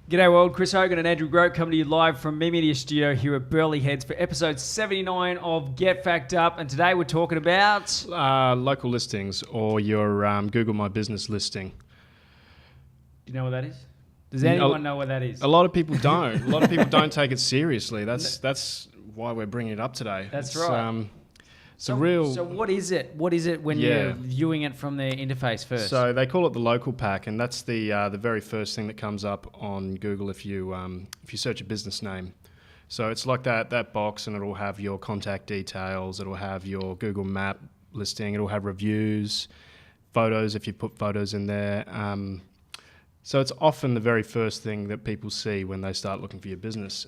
G'day world, Chris Hogan and Andrew Grote coming to you live from Me Media Studio here at Burleigh Heads for episode 79 of Get Fact Up. And today we're talking about... local listings or your Google My Business listing. Do you know what that is? Does anyone know what that is? A lot of people don't. A lot of people don't take it seriously. That's why we're bringing it up today. That's right. So what is it? What is it when you're viewing it from their interface first? So they call it the local pack, and that's the very first thing that comes up on Google if you search a business name. So it's like that box, and it'll have your contact details. It'll have your Google Map listing. It'll have reviews, photos if you put photos in there. So it's often the very first thing that people see when they start looking for your business.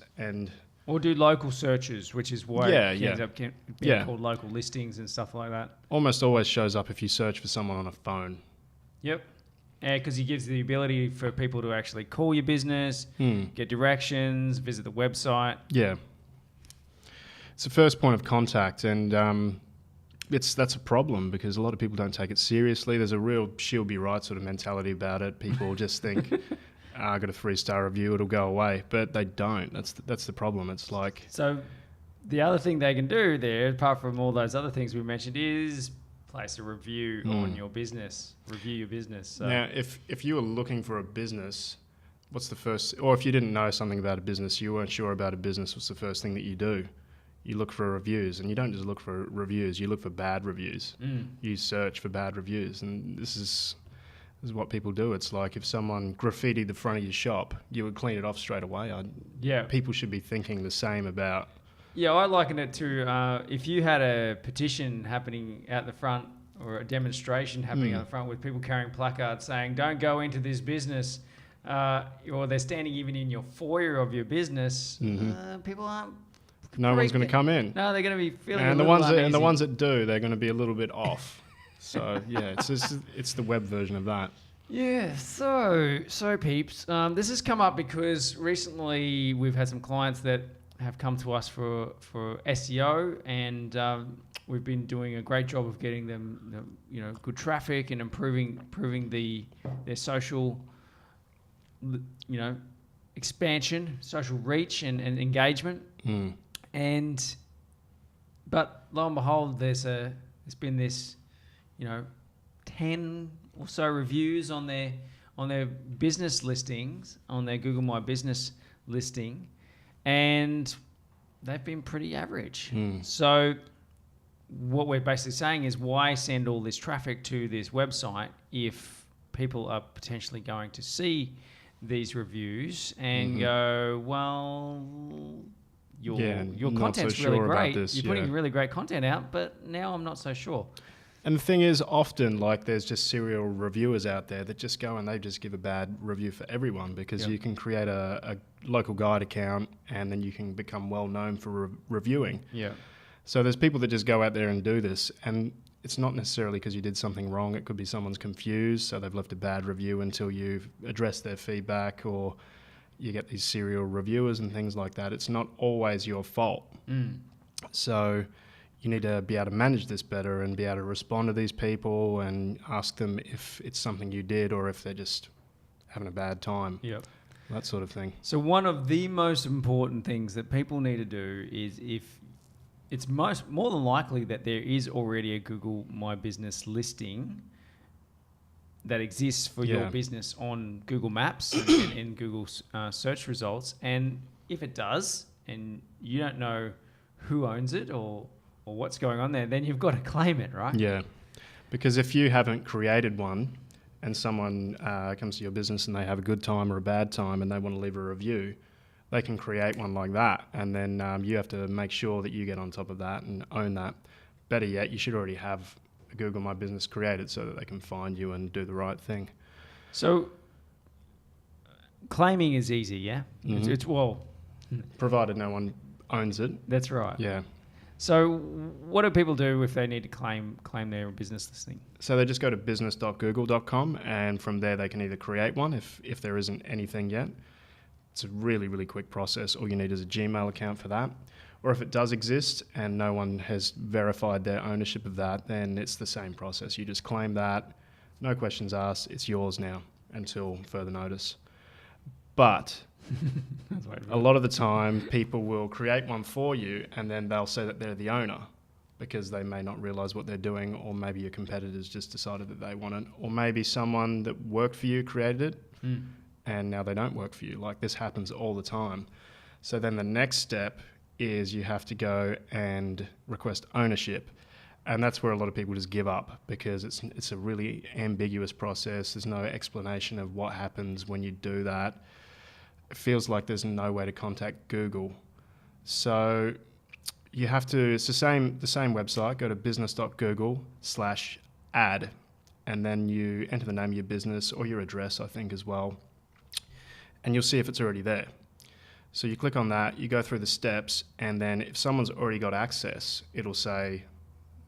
Or do local searches, which is why it ends up being called local listings and stuff like that. Almost always shows up if you search for someone on a phone. Yep. Because it gives the ability for people to actually call your business, get directions, visit the website. Yeah. It's the first point of contact, and that's a problem because a lot of people don't take it seriously. There's a real she'll be right sort of mentality about it. People just think... I got a 3-star review, it'll go away, but they don't. That's the problem. It's like... So the other thing they can do there, apart from all those other things we mentioned, is place a review on your business, review your business. So. Now, if you were looking for a business, what's the first... Or if you didn't know something about a business, you weren't sure about a business, what's the first thing that you do? You look for reviews, and you don't just look for reviews, you look for bad reviews. You search for bad reviews, and this is what people do. It's like if someone graffitied the front of your shop, you would clean it off straight away. People should be thinking the same about... Yeah, I liken it to if you had a petition happening out the front or a demonstration happening out the front with people carrying placards saying, don't go into this business, or they're standing even in your foyer of your business, people aren't... No one's going to come in. No, they're going to be feeling and a little uneasy. And the ones that do, they're going to be a little bit off. So yeah, it's the web version of that. Yeah, so peeps, this has come up because recently we've had some clients that have come to us for SEO, and we've been doing a great job of getting them, good traffic and improving their social, expansion, social reach and engagement. But lo and behold, there's been this. 10 or so reviews on their business listings, on their Google My Business listing, and they've been pretty average. So what we're basically saying is, why send all this traffic to this website if people are potentially going to see these reviews and go, well, your content's really great. You're putting really great content out, but now I'm not so sure. And the thing is, often, there's just serial reviewers out there that just go and they just give a bad review for everyone because you can create a local guide account and then you can become well known for reviewing. Yeah. So there's people that just go out there and do this, and it's not necessarily because you did something wrong. It could be someone's confused, so they've left a bad review until you've addressed their feedback, or you get these serial reviewers and things like that. It's not always your fault. So... you need to be able to manage this better and be able to respond to these people and ask them if it's something you did or if they're just having a bad time. Yep. That sort of thing. So one of the most important things that people need to do is, if it's more than likely that there is already a Google My Business listing that exists for your business on Google Maps and in Google search results. And if it does, and you don't know who owns it or what's going on there, then you've got to claim it, right? Yeah, because if you haven't created one and someone comes to your business and they have a good time or a bad time and they want to leave a review, they can create one like that, and then you have to make sure that you get on top of that and own that. Better yet, you should already have a Google My Business created so that they can find you and do the right thing. So claiming is easy, yeah? It's provided no one owns it. That's right. Yeah. So what do people do if they need to claim their business listing? So they just go to business.google.com, and from there they can either create one if there isn't anything yet. It's a really, really quick process. All you need is a Gmail account for that. Or if it does exist and no one has verified their ownership of that, then it's the same process. You just claim that, no questions asked, it's yours now until further notice. But That's right. a lot of the time, people will create one for you, and then they'll say that they're the owner because they may not realize what they're doing, or maybe your competitors just decided that they want it, or maybe someone that worked for you created it, and now they don't work for you. Like, this happens all the time. So then the next step is you have to go and request ownership. And that's where a lot of people just give up, because it's a really ambiguous process. There's no explanation of what happens when you do that. It feels like there's no way to contact Google. So you have to, it's the same website, go to business.google/ad, and then you enter the name of your business or your address, I think, as well. And you'll see if it's already there. So you click on that, you go through the steps, and then if someone's already got access, it'll say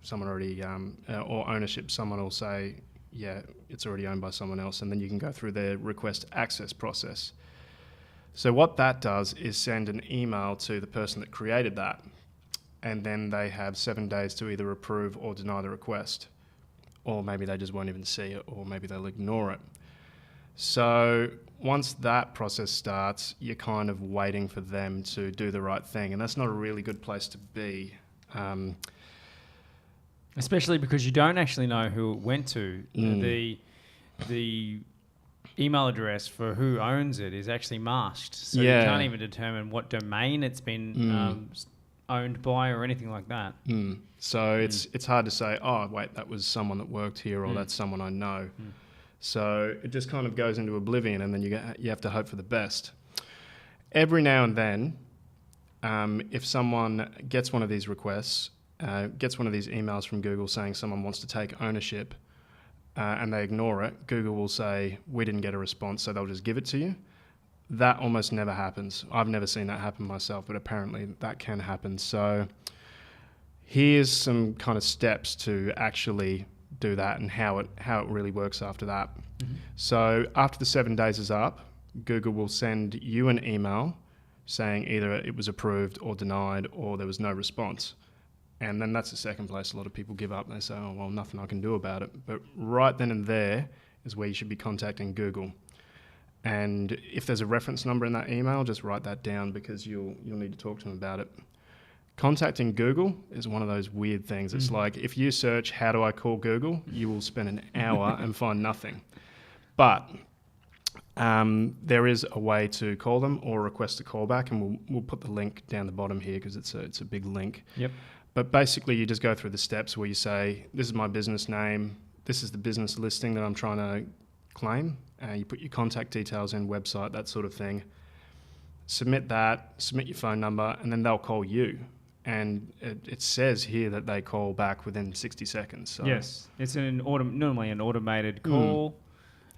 someone already, or ownership, someone will say, yeah, it's already owned by someone else, and then you can go through their request access process. So what that does is send an email to the person that created that, and then they have 7 days to either approve or deny the request. Or maybe they just won't even see it, or maybe they'll ignore it. So once that process starts, you're kind of waiting for them to do the right thing, and that's not a really good place to be. Especially because you don't actually know who it went to. The email address for who owns it is actually masked, so you can't even determine what domain it's been owned by or anything like that. So it's hard to say, oh wait, that was someone that worked here, or that's someone I know. So it just kind of goes into oblivion, and then you have to hope for the best. Every now and then, if someone gets one of these requests, gets one of these emails from Google saying someone wants to take ownership, and they ignore it, Google will say, we didn't get a response, so they'll just give it to you. That almost never happens. I've never seen that happen myself, but apparently that can happen. So here's some kind of steps to actually do that, and how it really works after that. So after the 7 days is up, Google will send you an email saying either it was approved or denied, or there was no response. And then that's the second place a lot of people give up. They say, oh, well, nothing I can do about it. But right then and there is where you should be contacting Google. And if there's a reference number in that email, just write that down, because you'll need to talk to them about it. Contacting Google is one of those weird things. It's like, if you search, how do I call Google? You will spend an hour and find nothing. But there is a way to call them or request a callback, and we'll put the link down the bottom here, because it's a big link. Yep. But basically, you just go through the steps where you say, this is my business name, this is the business listing that I'm trying to claim. You put your contact details in, website, that sort of thing. Submit that, submit your phone number, and then they'll call you. And it says here that they call back within 60 seconds. So. Yes, it's normally an automated call,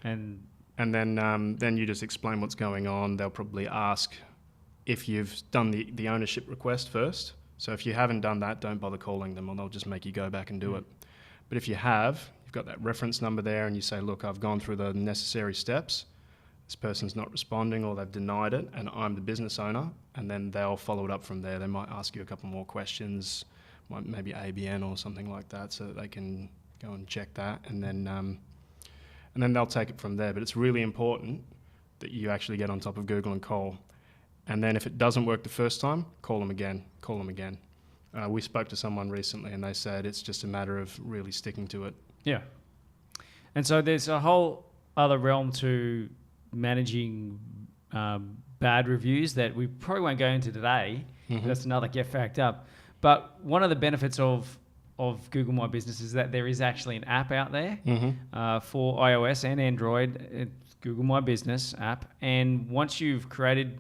and then you just explain what's going on. They'll probably ask if you've done the ownership request first. So if you haven't done that, don't bother calling them, or they'll just make you go back and do it. But if you have, you've got that reference number there, and you say, look, I've gone through the necessary steps. This person's not responding, or they've denied it, and I'm the business owner, and then they'll follow it up from there. They might ask you a couple more questions, maybe ABN or something like that, so that they can go and check that, and then they'll take it from there. But it's really important that you actually get on top of Google and call. And then if it doesn't work the first time, call them again. We spoke to someone recently, and they said it's just a matter of really sticking to it. Yeah. And so there's a whole other realm to managing bad reviews that we probably won't go into today. That's another get fact up. But one of the benefits of Google My Business is that there is actually an app out there for iOS and Android. It's Google My Business app. And once you've claimed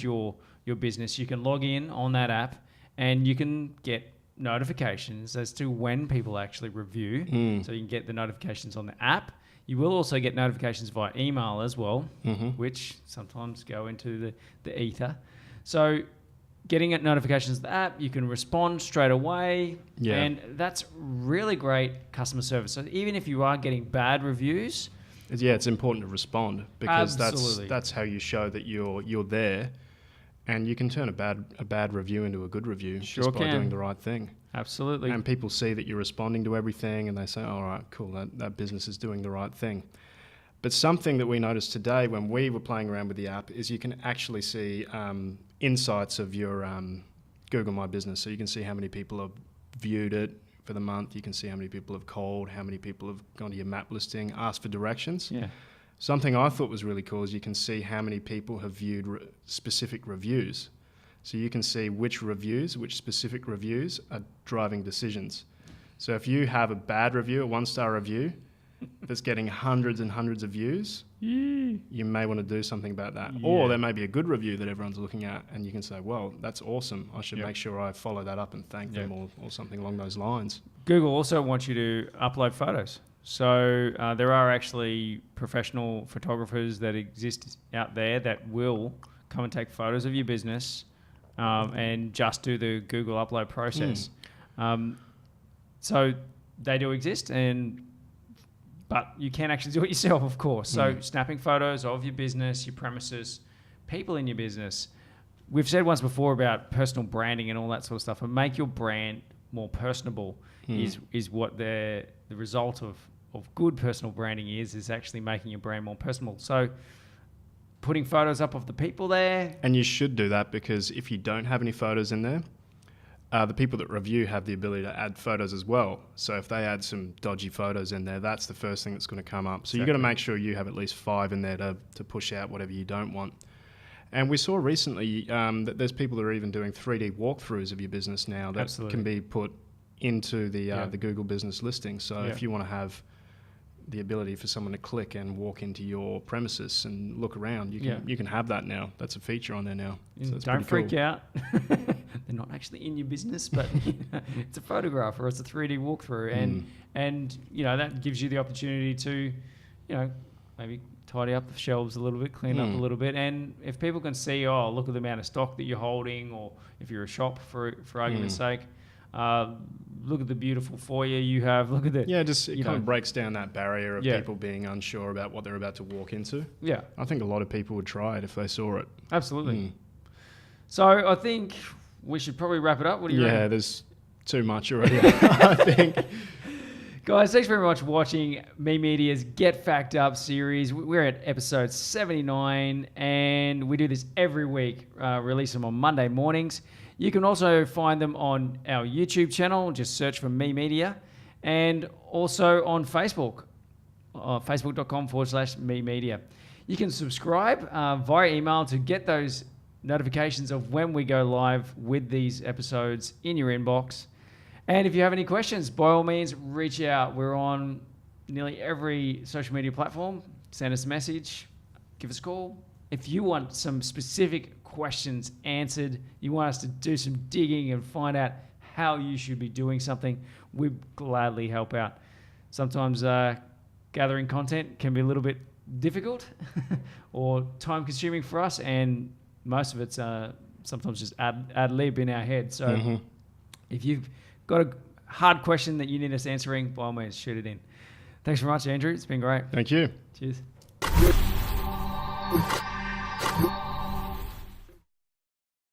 your business, you can log in on that app, and you can get notifications as to when people actually review. So you can get the notifications on the app. You will also get notifications via email as well, which sometimes go into the ether. So getting notifications to the app, you can respond straight away. Yeah. And that's really great customer service. So even if you are getting bad reviews... it's important to respond, because that's how you show that you're there. And you can turn a bad review into a good review just by doing the right thing. Absolutely. And people see that you're responding to everything, and they say, all right, cool, that business is doing the right thing. But something that we noticed today when we were playing around with the app is you can actually see insights of your Google My Business. So you can see how many people have viewed it for the month. You can see how many people have called, how many people have gone to your map listing, asked for directions. Yeah. Something I thought was really cool is you can see how many people have viewed specific reviews. So you can see which specific reviews are driving decisions. So if you have a bad review, a 1-star review, that's getting hundreds and hundreds of views, you may want to do something about that. Yeah. Or there may be a good review that everyone's looking at and you can say, well, that's awesome. I should make sure I follow that up and thank them or something along those lines. Google also wants you to upload photos. So there are actually professional photographers that exist out there that will come and take photos of your business and just do the Google upload process. So they do exist, but you can actually do it yourself, of course. So snapping photos of your business, your premises, people in your business. We've said once before about personal branding and all that sort of stuff. And make your brand more personable is what the result of good personal branding is actually making your brand more personable. So putting photos up of the people there. And you should do that because if you don't have any photos in there, the people that review have the ability to add photos as well. So if they add some dodgy photos in there, that's the first thing that's going to come up. So you've got to make sure you have at least 5 in there to push out whatever you don't want. And we saw recently that there's people that are even doing 3D walkthroughs of your business now that can be put into the Google business listing. So if you want to have the ability for someone to click and walk into your premises and look around, you can have that now. That's a feature on there now. So don't freak out. They're not actually in your business, but it's a photograph or it's a 3D walkthrough, and that gives you the opportunity to, maybe tidy up the shelves a little bit, clean up a little bit, and if people can see, look at the amount of stock that you're holding, or if you're a shop for argument's sake. Look at the beautiful foyer you have. Look at the... Yeah, it kind of breaks down that barrier of people being unsure about what they're about to walk into. Yeah. I think a lot of people would try it if they saw it. Absolutely. So I think we should probably wrap it up. What do you reckon? Yeah, there's too much already, I think. Guys, thanks very much for watching Me Media's Get Fact Up series. We're at episode 79, and we do this every week, release them on Monday mornings. You can also find them on our YouTube channel. Just search for Me Media. And also on Facebook, facebook.com/Me Media. You can subscribe via email to get those notifications of when we go live with these episodes in your inbox. And if you have any questions, by all means, reach out. We're on nearly every social media platform. Send us a message. Give us a call. If you want some specific questions answered, you want us to do some digging and find out how you should be doing something, we'd gladly help out. Sometimes gathering content can be a little bit difficult or time consuming for us, and most of it's sometimes just ad lib in our head. So if you've got a hard question that you need us answering, by all means, shoot it in. Thanks very much, Andrew. It's been great. Thank you. Cheers.